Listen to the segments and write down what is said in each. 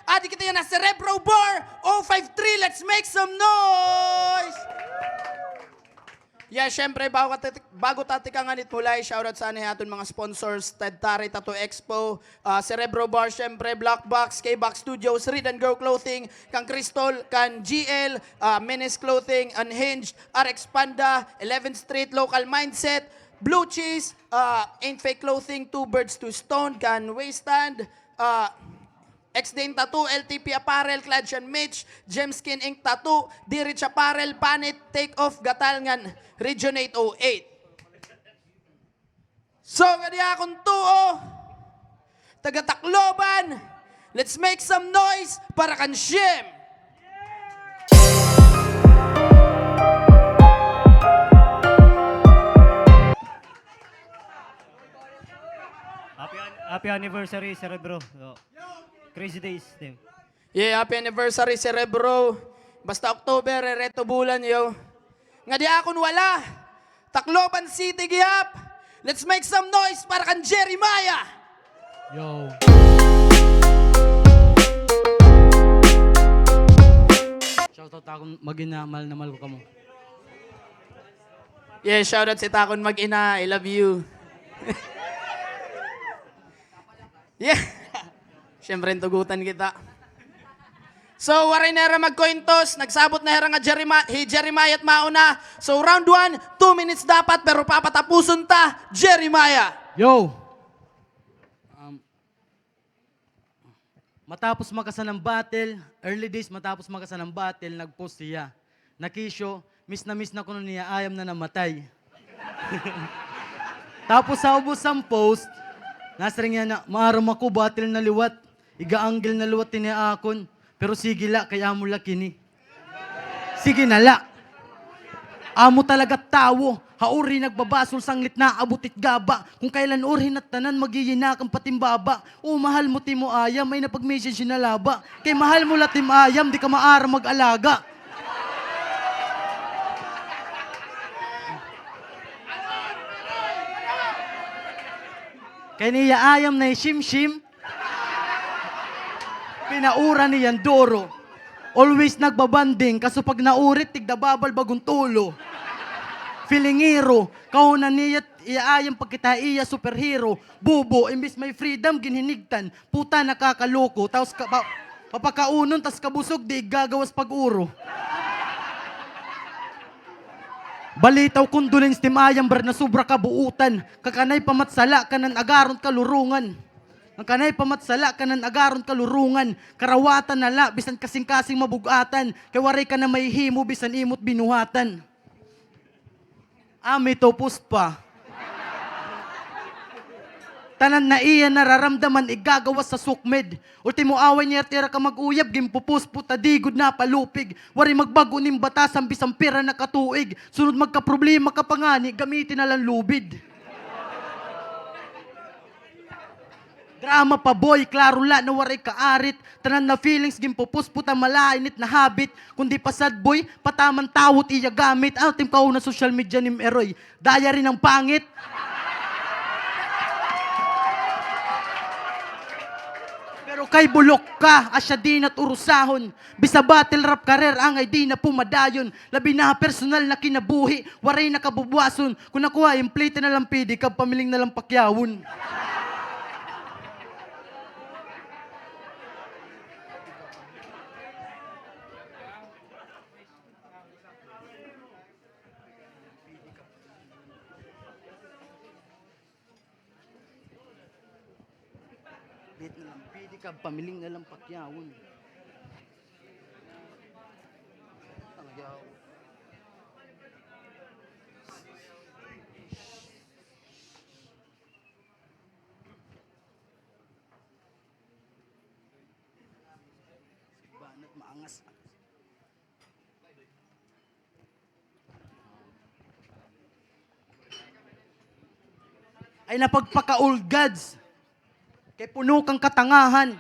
Adi kita yan na Cerebro Bar 053. Let's make some noise! Yeah, syempre, bago tatikangan it mulay, shoutout sa atin mga sponsors, Ted Tari Tattoo Expo, Cerebro Bar, syempre, Black Box, K-Box Studios, Read and Grow Clothing, kang Crystal, kang GL, Menace Clothing, Unhinged, RX Panda, 11th Street, Local Mindset, Blue Cheese, Ain't Fake Clothing, Two Birds, Two Stone, kan Wasteland, XDane Tattoo, LTP Apparel, Clads and Mitch, Gemskin Ink Tattoo, D-Rich Apparel, Panit, Take Off, Gatalngan, Region 808. So, kanya akong tuo, taga Tacloban, let's make some noise para kan Shem! Happy anniversary, Cerebro. So, crazy days. Yeah, happy anniversary, Cerebro. Basta October, reto bulan, yo. Nga di akon wala. Tacloban City, gihap. Let's make some noise para kan Jeremiah. Yo. Shoutout akong mag-ina, mahal na mahal ko kamo. Yeah, shoutout si Takon Mag-ina. I love you. Yeah. Siyempre, tugutan kita. So, waray na hera magkointos. Nagsabot na hera nga Jeremiah at mauna. So, round 1, 2 minutes dapat, pero papatapusun ta, Jeremiah. Yo! Matapos makasa ng battle, early days matapos makasa ng battle, nag-post siya. Nakisyo, miss na kuno niya, ayam na namatay. Tapos sa ubos ang post, nasring niya na, maaram ako battle na liwat, iga-angle na liwat tiniakon, pero sige la, kaya mo la kini. Sige na la. Amo talaga tawo, hauri nagbabasol sanglit na abutit gaba. Kung kailan urhin at tanan magiyinakang patimbaba. O mahal mo timo ayam, may napag-message na laba. Kay mahal mo la tim ayam, di ka maara mag-alaga. Kay niya ayam na shim-shim, pinaura niyan doro. Always nagbabanding, kaso pag naurit, tigdababal bagong tulo. Filingiro, kahunan niya iayam pagkita iya superhero. Bubo, imbis may freedom, ginhinigtan. Puta nakakaloko, tapos papakaunon, tas kabusog, di gagawas pag-uro. Balitaw kundulins timayang bar na sobra kabuutan. Kakanay pamatsala kanan agaron kalurungan. Ang kanay pamatsala kanan agaron kalurungan. Karawatan nala bisan kasing-kasing mabugatan. Kay waray ka na may himo bisan imot binuhatan. Amito puspa. Tanan na iya nararamdaman igagawa sa sukmed. Ultimo away niya tira ka mag-uyab, gimpupus puta digod na palupig. Wari magbago ning batas ang bisang pira na katuig. Sunod magka-problema ka pangani, gamitin na lang lubid. Drama pa boy, klaro la na waray kaarit. Tanan na feelings, gimpupus puta malainit na habit. Kundi pa sad boy, pataman tawot iya gamit. Ano tim kauna social media nim eroy? Daya rin ang pangit. Pero kay bulok ka, asya di na't urusahon. Bisa battle rap career, angay di na pumadayon. Labi na personal na kinabuhi, waray na kabubwason. Kung nakuha, yung plate na lang pidi, kab pamiling na lang pakyawon. Bit na lang pidi, kab pamiling na lang pakyawon. Banat maangas. Ay napagpaka-old gods. Kay puno kang katangahan.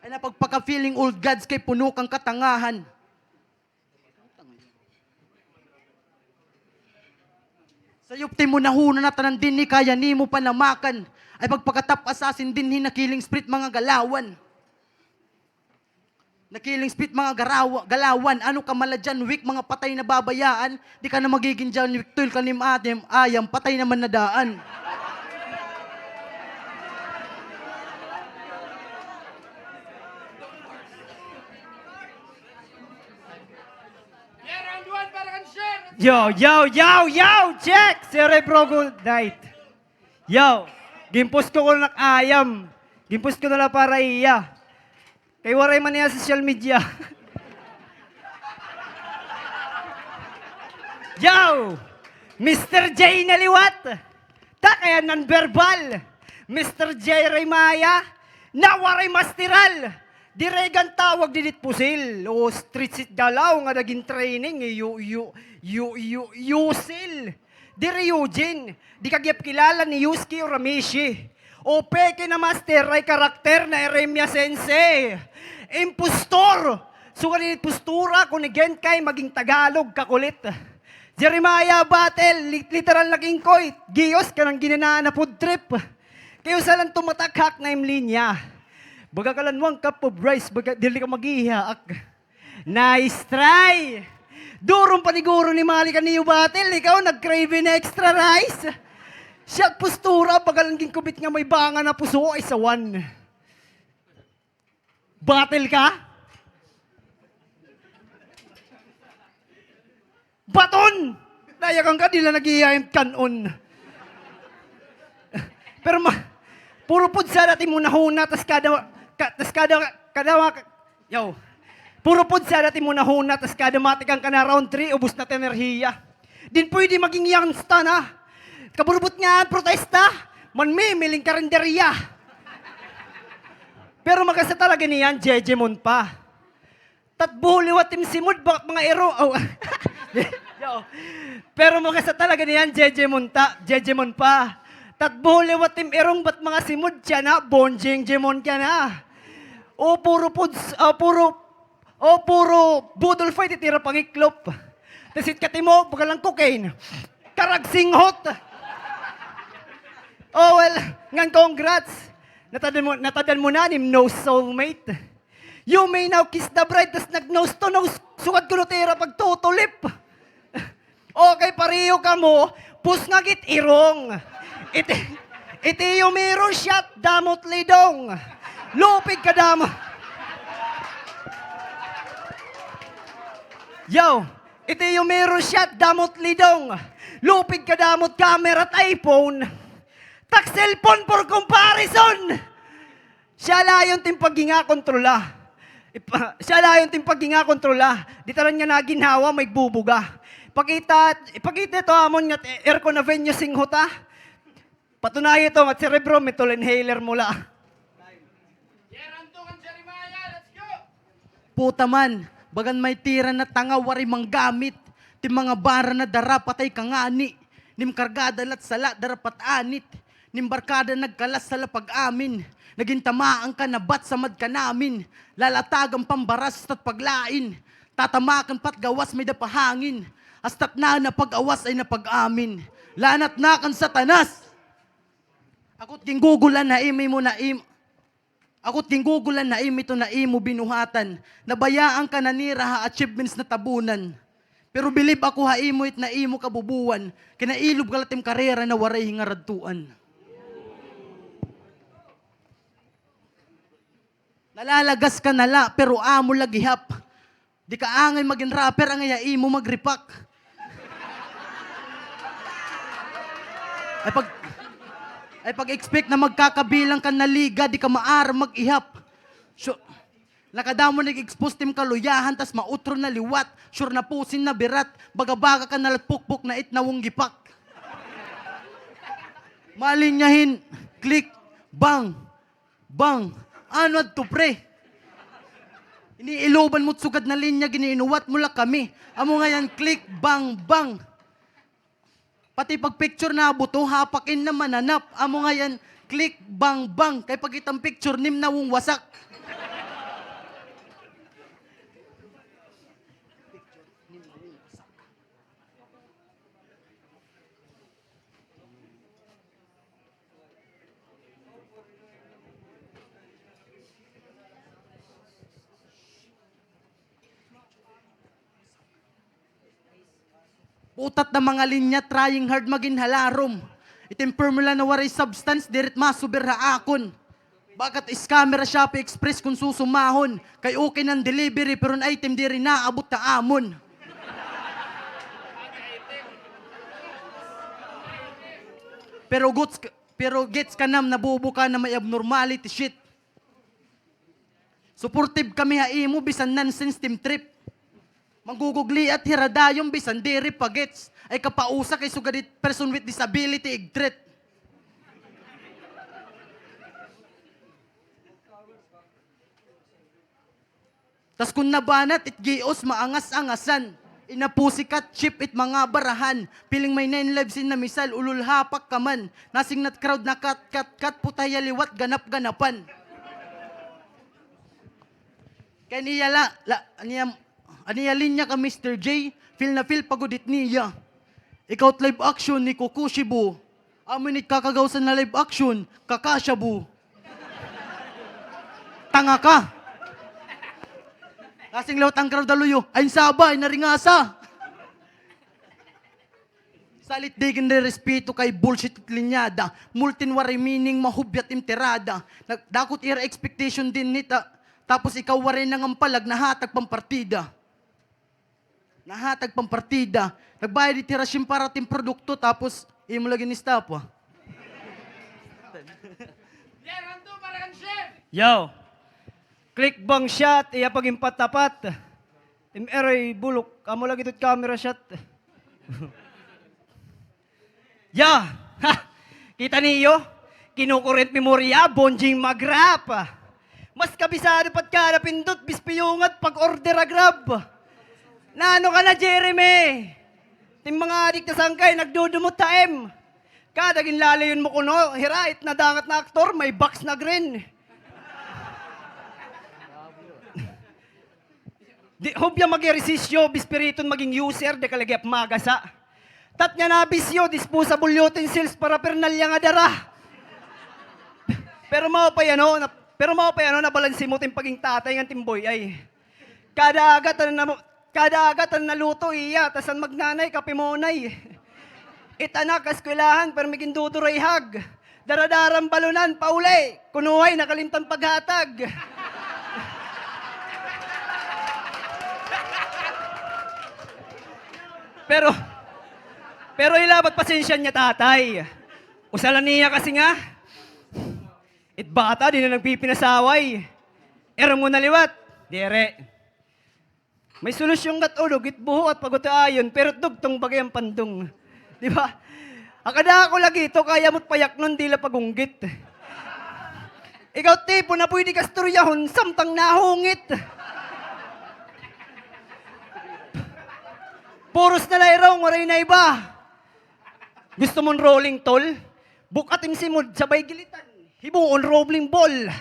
Ay napagpaka-feeling old gods kay puno kang katangahan. Sa yupti mo nahuna na tanan din ni kaya ni mo panamakan. Ay pagpakatap assassin din hinakiling spirit mga galawan. Nakiling spit mga galawan, ano ka mala John Wick, mga patay na babayaan, di ka na magiging John Wick, tul kanim atem, ayam, patay naman na daan. Yo! Check! Cerebro Gold Night. Yo! Gimpos ko nak ayam. Gimpos ko na para iya. Kay waray man niya social media. Yo! Mr. J naliwat. Ta kaya non-verbal. Mr. J Raymaya. Nawaray mastiral. Diregan tawag didit pusil. O street sit dalaw nga naging training. Yusil. Dire Eugene. Di kagyap kilala ni Yuski o Ramishi. O peke na master ay karakter na Eremia Sensei. Impostor. Sugalit postura kung again kay maging Tagalog kakulit. Jeremiah Battle, literal na kingkoy. Giyos ka ng ginanaan na food trip. Kayo sa lang tumatakhak na im linya. Baga kalanwang cup of rice, baga dili ka maghihaak. Nice try! Durong paniguro ni Mali ka niyo Battle, ikaw nag-crave na extra rice. Siya postura, baga lang kubit nga may banga na puso ay sawan. Battle ka? Baton! Nayakan ka, dila nag-iayam kanon. Pero puro po sa dati mo nahuna, tas puro po sa dati mo nahuna, tas kada matikan ka na round 3, ubus na enerhiya. Din pwede maging youngsta na. Kaburubot nga ang protesta, manmimiling karinderya. Pero magkasa talaga niyan, Jejemon pa. Tatbuliwat tim simud, bakit mga ero, Yo. Pero magkasa talaga niyan, Jejemon pa. Tatbuliwat tim erong, ba't mga simud siya na, bonjeng jemon ka na. O puro budol fight, itira pangiklop. Tasit ka timo, bagalang cocaine. Karagsinghot. Oh well, ngan congrats. Natadan mo na nim no soulmate. You may now kiss the bride, tas nag-nose to nose, sukad ko tira pagtutulip. Okay, pariyo ka mo, pus nga git irong. Iti yung meron shot, damot lidong. Lupig ka damo. Yo, iti yung meron shot, damot lidong. Lupig ka damot camera at iPhone. Tak cellphone for comparison. Siya layon tim pagginga kontrola. Siya layon tim pagginga kontrola. Di taran nga naginhawa, may bubuga. Ipakita ito amon nga aircon na venue singhuta. Patunayan ito nga cerebro metol inhaler mula. Puta man, bagan may tira na tanga wari manggamit. Ti mga bara na dara patay kangani. Nim kargada lat sala darapat anit. Nim barkada nagkalas sa lapag amin. Naging tamaan ka na bat samad ka namin. Lalatagang pambaras at paglain. Tatamakan pat gawas may dapahangin. Astat na pag-awas ay napag-amin. Lanat na kan satanas. Akot ginggugulan na imi mo na Akot ginggugulan na imi to na imo binuhatan. Nabayaan ka na nira ha achievements na tabunan. Pero bilib ako ha imo it na imo kabubuan. Kinailob kalatim karera na waray hingaradtuan. Nalalagas ka nala pero amo lagihap. Di ka angay maging rapper ang iya imo magripak. Ay pag-expect na magkakabilang ka na liga, di ka maara mag-ihap. So, nakadamo nag-expose tim kaluyahan, tas mautro na liwat, sure na pusin na birat, bagabaga ka na pukpuk na itnawong gipak. Malinyahin, click, bang, ano to pre? Iniiloban mo't sugad na linya, giniinuwat mo lang kami. Amo nga yan, click, bang. Pati pag picture na buto, hapakin na mananap. Amo nga yan, click, bang. Kay pag itang picture, nim na wong wasak. Utat na mga linya, trying hard maging halarom. Itim formula na waray substance, dirit masuber akon. Bagat scammer Shopee Express kung susumahon. Kay okay ng delivery, pero ang item di rin naabot na amon. Pero gets ka nam, nabubuka na may abnormality shit. Supportive kami haimo, bisan nonsense team trip. Manggugugli at hiradayong bisan diri pagets. Ay kapausa kay sugadit person with disability igtret. Tas kung nabanat it gios maangas-angasan. Inapusikat chip it mga barahan. Piling may 9 lives in na misal ulul hapak kaman. Nasing nat crowd na kat putaya liwat ganap-ganapan. Kaya aniya linya ka Mr. J, feel na feel pagodit niya. Ikaw live action ni Kokushibu. Amin kakagawsan na live action, kakashabu. Tanga ka. Kasing lawat ang crowd daluyo, ay sabay, naringasa. Salit digin de respeto kay bullshit at linyada. Multinwari meaning mahubyat imterada. Dakot ira expectation din nita. Tapos ikaw warin nang ampalag, nahatag pang partida. Nahatag pang partida. Nagbayad di tirasyon para tim produkto, tapos imo lagi ni stop. Yo! Click bang shot, iya pag tapat. Tim eroy bulok, amo lagi ito't camera shot. Ya! Ha! Kita niyo? Kinukurent memorya, bonjing magrap. Mas kabisado pat ka na pindot, bispiyungat pag order a grab. Nano ka na, Jeremy? Tim mga adik na sangkay, nagdudumot taem. Kadagin lalayon mo kuno, hirait na dangat na aktor, may box na green. Di hobya mag-eresisyo, bispiriton maging user, de kalagap magasa. Tat nga nabisyo, disposable utensils para pernalya nga dara. Pero mao pa yan, nabalansin mo tim paging tatay ng timboy ay. Kada agat ang naluto iya, tasan magnanay, kapimonay. Itanak, kaskwilahan, pero miging duduray hag. Daradaram balunan, pauli, kunuhay, nakalimtan paghatag. Pero ilabat pasensya niya tatay. Usalan niya kasi nga, bata, di na nagpipinasaway. Ero mo naliwat, dire. May solusyon kat ulog, buho at pagutaayon, pero dugtong bagay ang pandong. Di ba? Akada ako lagi ito, kaya mo't payak nun, di la pagunggit. Ikaw tipo na pwede kastoryahon, samtang nahungit. Puros na layrong, waray na iba. Gusto mong rolling tol? Bukatim simod, sabay gilitan. Hibuon rolling ball.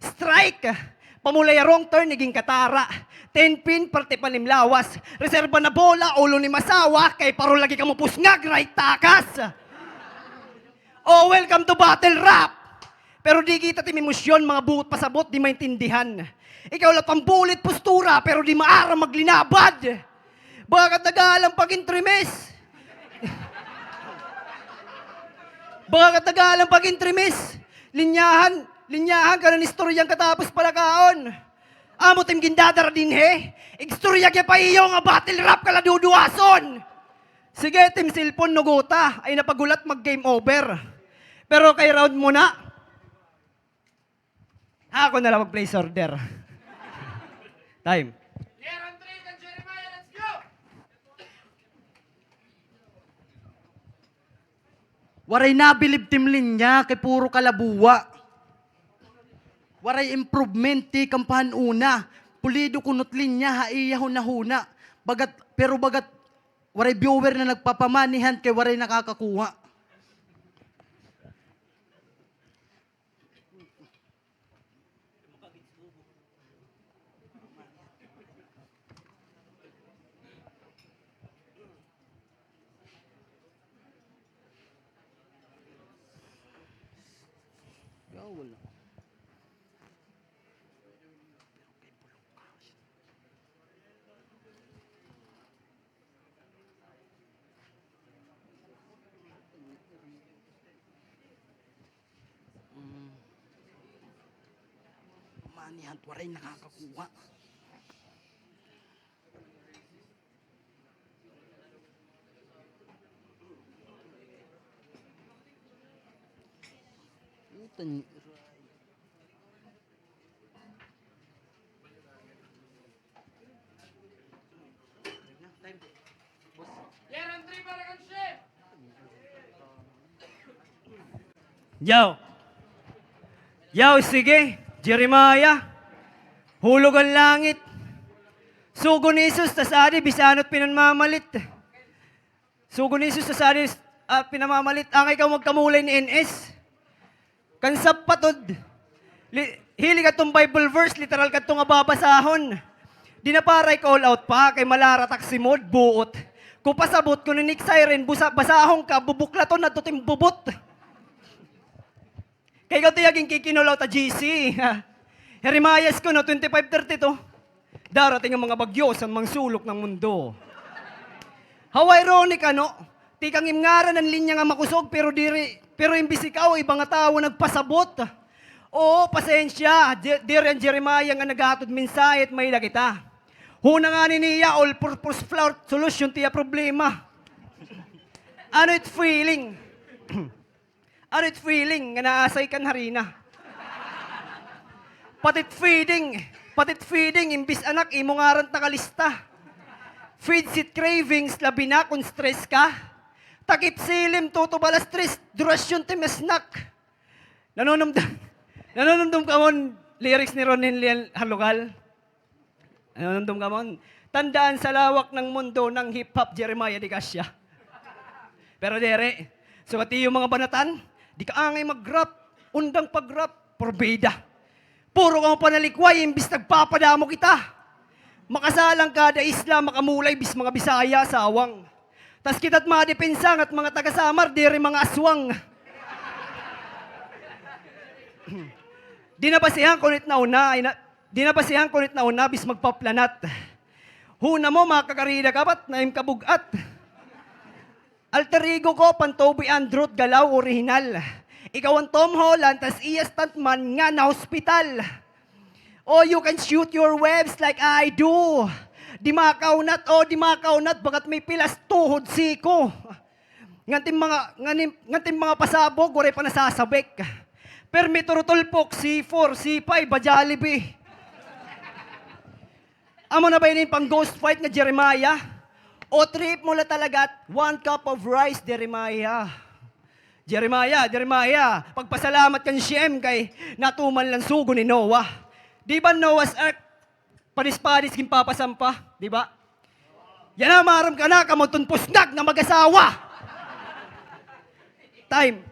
Strike. Pamulay wrong turn, naging katara. 10 pin, parte panimlawas. Reserba na bola, ulo ni masawa. Kay paro lagi ka mo pusngag, right takas. Oh, welcome to battle rap. Pero di kita timimusyon, mga buot pasabot, di maintindihan. Ikaw lang pambulit postura, pero di maara maglinabad. Bakit nag-aalang pag-intrimis? Bakit nag-aalang pag-intrimis? Linyahan ka ng istoryang katapos palakaon. Amo tim gindadara din he. Istorya kaya pa iyo nga battle rap kala duduason. Sige, tim cellphone nuguta ay napagulat mag-game over. Pero kay round mo na. Ako na lang mag-place order. Time. Waray nabilib tim linya kay puro kalabuwa. Waray improvement ti kampahan una. Pulido kunot linya haiya huna-huna. Pero bagat waray viewer na nagpapamanihan kay waray nakakakuha. sanihan, waray nakakakuha. Putan, Yaw. Yaw, sige. Jeremiah. Hulog ang langit. Sugo ni Jesus, tas adi, bisanot pinanmamalit. Sugo ni Jesus, tas adi, pinamamalit. Ang ikaw magkamulay ni NS. Kansap patod. Hili ka tong Bible verse, literal ka tong ababasahon. Di na para call out pa, kay malaratak si Mod, buot. Kung pasabot ko ni Nick Siren, basahong ka, bubuklaton na tutim bubot. Kay ikaw tiyaging kikinulaw ta GC. Jeremias ko no, 25:32. Darating ang mga bagyo sa mga sulok ng mundo. How ironic ano? Tikang imngaran ng linya nga makusog pero imbis ikaw ibang nga tao nagpasabot. Oo, pasensya. Diri ang Jeremiah nga naghatod mensahe at may kita. Huna nga ni niya all purpose flower solution tiya problema. Ano it feeling? Ano it feeling nga naasay kan harina? Patit feeding, imbis anak, imo nga ran takalista. Feeds it cravings, labi na kung stress ka. Takip silim, tutubala stress, durasyon timesnak. Nanonumdum ka mon, lyrics ni Ronel Halugal. Nanonumdum ka mon. Tandaan sa lawak ng mundo ng hip-hop, Jeremiah Di Cassia. Pero dere, sukati yung mga banatan, di ka angay mag-rap, undang pag-rap, porbida. Puro kang panalikway, imbis nagpapadamo kita. Makasalang kada isla, makamulay, bis mga Bisaya, sawang. Tas kita't mga depensang at mga taga-samar, diri mga aswang. Dinabasihan kunit na una, bis magpaplanat. Huna mo, makakarida ka ba't naim kabugat. Alter ego ko, Pantoby Androt, Galaw, original. Ikaw ang Tom Holland, tas iya stuntman nga na hospital. Oh, you can shoot your webs like I do. Di makaunat, bagat may pilas tuhod siko. Nganting mga pasabog, waray pa nasasabik. Permiturutulpok, C4, C5, Jollibee. Amo na ba yun pang ghost fight nga Jeremiah? O trip mo la talaga at 1 cup of rice, Jeremiah. Jeremiah, pagpasalamat kan Shem kay natuman lang sugo ni Noah. Di ba Noah's Ark, padis-padis kin papasampa, di ba? Yan na, maram ka na, kamutun pusnag na mag-asawa. Time.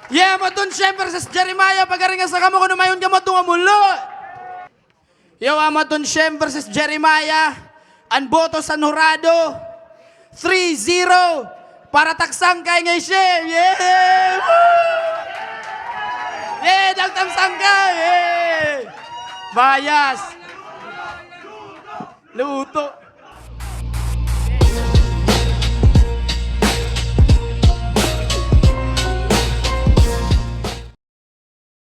Yeah, matun siyempre sa Jeremiah, pagaringa sa kamo kung umayon ka matunga mulo. Yo, matun siyempre sa Jeremiah, ang boto sa Norado, 3-0. Para taksang kay ngay Shem. Yeah! Woo! Yeah! Dagtamsang ka! Yeah! Bayas! Luto!